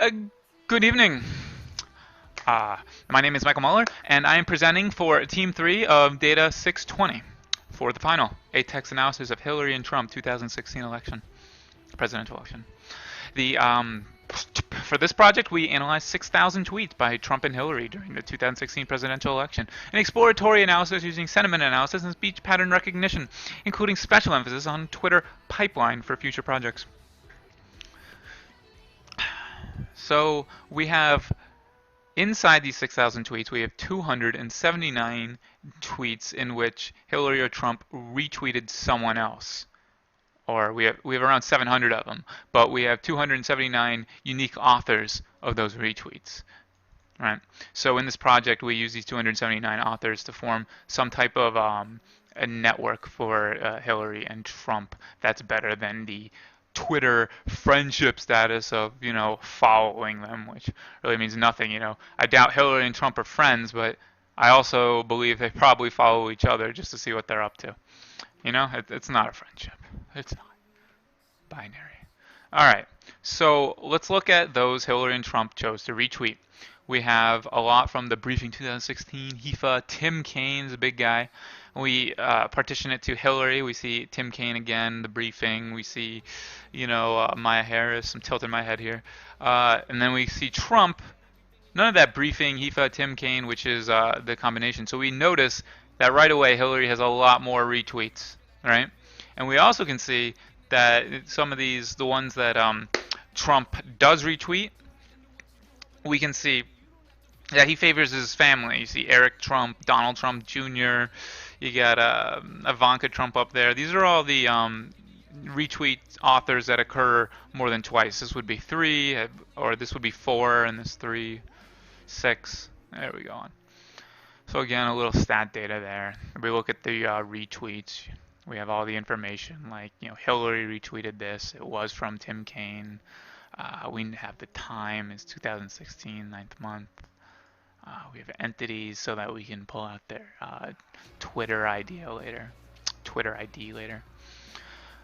Uh, Good evening. My name is Michael Muller, and I am presenting for Team 3 of Data 620 for the final, a text analysis of Hillary and Trump 2016 election, presidential election. The For this project, we analyzed 6,000 tweets by Trump and Hillary during the 2016 presidential election, an exploratory analysis using sentiment analysis and speech pattern recognition, including special emphasis on Twitter pipeline for future projects. So we have inside these 6,000 tweets, we have 279 tweets in which Hillary or Trump retweeted someone else. Or we have around 700 of them, but we have 279 unique authors of those retweets. Right. So in this project, we use these 279 authors to form some type of a network for Hillary and Trump that's better than the Twitter friendship status of, following them, which really means nothing. I doubt Hillary and Trump are friends, but I also believe they probably follow each other just to see what they're up to. It's not a friendship. It's not binary. All right. So let's look at those Hillary and Trump chose to retweet. We have a lot from the briefing 2016. HIFA, Tim Kaine's a big guy. We partition it to Hillary. We see Tim Kaine again, the briefing. We see, Maya Harris. I'm tilting my head here. And then we see Trump. None of that briefing, HIFA, Tim Kaine, which is the combination. So we notice that right away Hillary has a lot more retweets, right? And we also can see that some of these, the ones that Trump does retweet, we can see that he favors his family. You see Eric Trump, Donald Trump Jr., you got Ivanka Trump up there. These are all the retweet authors that occur more than twice. This would be 3, or this would be 4, and this 3, 6. There we go on. So again, a little stat data there. If we look at the retweets, we have all the information, like, Hillary retweeted this. It was from Tim Kaine. We have the time. It's 2016, 9th month. We have entities so that we can pull out their Twitter ID later.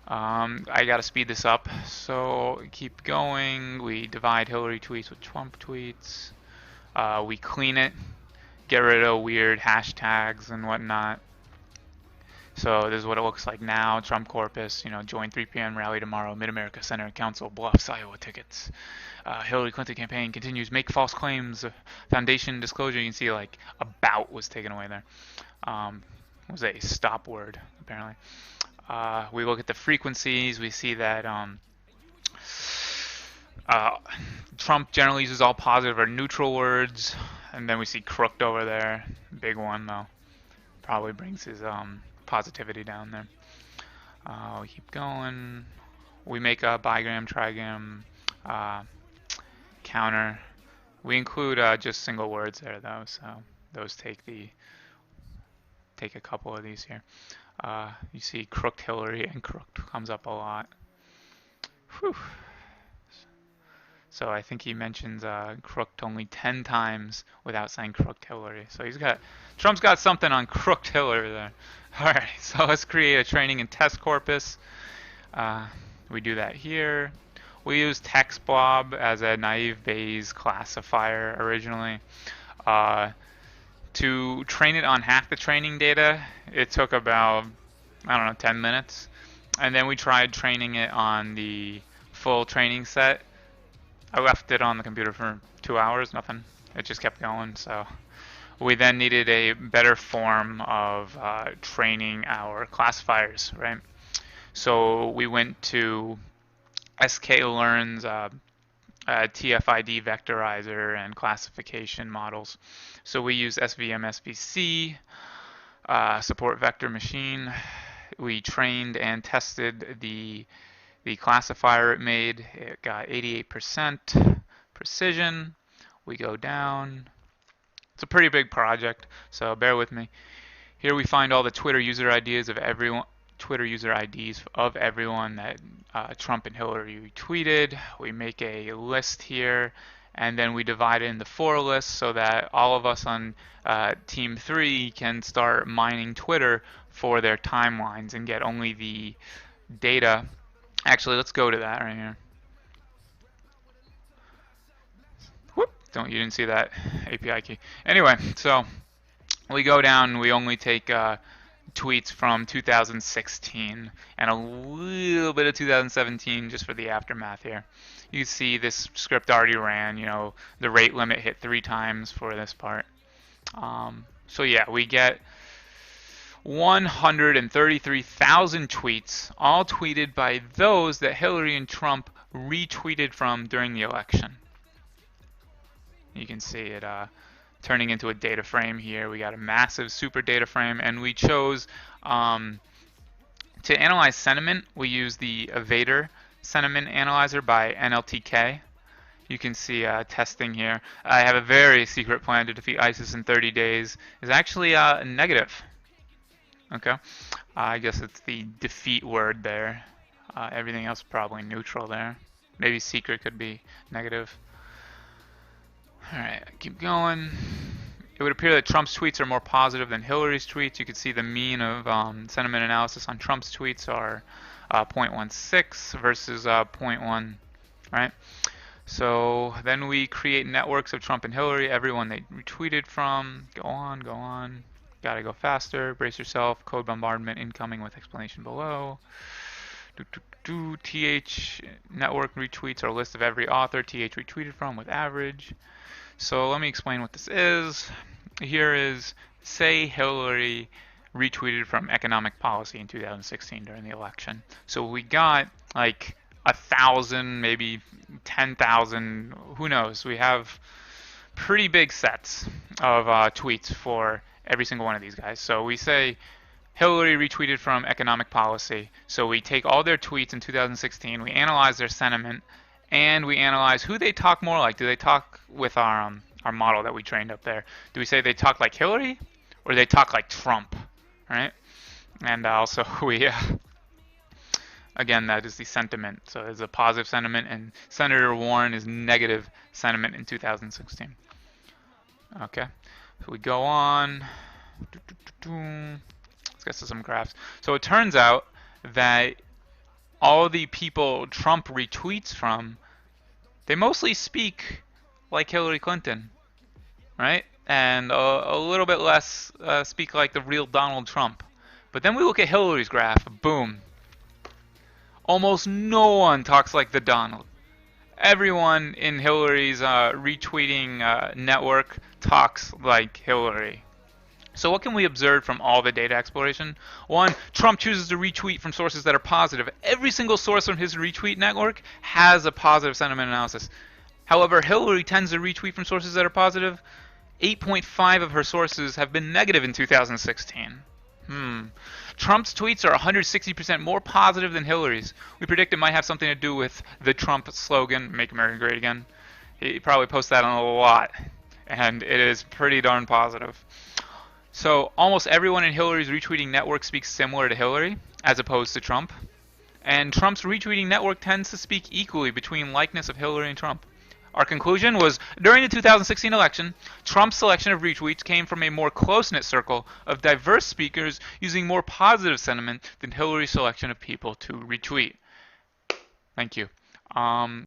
I gotta speed this up, so keep going. We divide Hillary tweets with Trump tweets. We clean it, get rid of weird hashtags and whatnot. So this is what it looks like now. Trump corpus, join 3 p.m. rally tomorrow, Mid-America Center Council bluffs Iowa tickets. Hillary Clinton campaign continues, make false claims, foundation disclosure. You can see like about was taken away there. Was a stop word apparently. We look at the frequencies. We see that Trump generally uses all positive or neutral words, and then we see crooked over there. Big one though. Probably brings his positivity down there. We keep going. We make a bigram, trigram, counter. We include just single words there though, so those take a couple of these here. You see crooked Hillary, and crooked comes up a lot. Whew. So I think he mentions crooked only 10 times without saying crooked Hillary. So Trump's got something on crooked Hillary there. All right, so let's create a training and test corpus. We do that here. We use TextBlob as a naive Bayes classifier originally. To train it on half the training data, it took about, 10 minutes. And then we tried training it on the full training set. I left it on the computer for 2 hours, nothing. It just kept going. So we then needed a better form of training our classifiers, right? So we went to sklearn's TF-ID vectorizer and classification models. So we use SVM-SVC, support vector machine. We trained and tested the classifier it made. It got 88% precision. We go down. It's a pretty big project, so bear with me. Here we find all the Twitter user IDs of everyone. That Trump and Hillary tweeted. We make a list here, and then we divide it into 4 lists so that all of us on Team 3 can start mining Twitter for their timelines and get only the data. Actually, let's go to that right here. You didn't see that API key. Anyway, so we go down and we only take tweets from 2016 and a little bit of 2017 just for the aftermath here. You see this script already ran, the rate limit hit 3 times for this part. So yeah, we get 133,000 tweets, all tweeted by those that Hillary and Trump retweeted from during the election. You can see it turning into a data frame here. We got a massive super data frame, and we chose to analyze sentiment. We use the Evader sentiment analyzer by NLTK. You can see testing here. I have a very secret plan to defeat ISIS in 30 days. Is actually negative. Okay, I guess it's the defeat word there. Everything else probably neutral there. Maybe secret could be negative. Alright, keep going. It would appear that Trump's tweets are more positive than Hillary's tweets. You can see the mean of sentiment analysis on Trump's tweets are 0.16 versus 0.1. Right? So then we create networks of Trump and Hillary, everyone they retweeted from. Go on, go on. Gotta go faster. Brace yourself. Code bombardment incoming with explanation below. TH network retweets are a list of every author TH retweeted from with average. So let me explain what this is. Here is, say Hillary retweeted from economic policy in 2016 during the election. So we got like 1,000, maybe 10,000, who knows. We have pretty big sets of tweets for every single one of these guys. So we say Hillary retweeted from economic policy. So we take all their tweets in 2016, we analyze their sentiment, and we analyze who they talk more like. Do they talk with our model that we trained up there? Do we say they talk like Hillary, or they talk like Trump, right? And also we, again, that is the sentiment. So there's a positive sentiment, and Senator Warren is negative sentiment in 2016. Okay, so we go on. Let's get to some graphs. So it turns out that all the people Trump retweets from, they mostly speak like Hillary Clinton, right? And a little bit less speak like the real Donald Trump. But then we look at Hillary's graph, boom. Almost no one talks like the Donald. Everyone in Hillary's retweeting network talks like Hillary. So what can we observe from all the data exploration? One, Trump chooses to retweet from sources that are positive. Every single source from his retweet network has a positive sentiment analysis. However, Hillary tends to retweet from sources that are positive. 8.5 of her sources have been negative in 2016. Trump's tweets are 160% more positive than Hillary's. We predict it might have something to do with the Trump slogan, Make America Great Again. He probably posts that on a lot, and it is pretty darn positive. So almost everyone in Hillary's retweeting network speaks similar to Hillary, as opposed to Trump. And Trump's retweeting network tends to speak equally between likeness of Hillary and Trump. Our conclusion was, during the 2016 election, Trump's selection of retweets came from a more close-knit circle of diverse speakers using more positive sentiment than Hillary's selection of people to retweet. Thank you.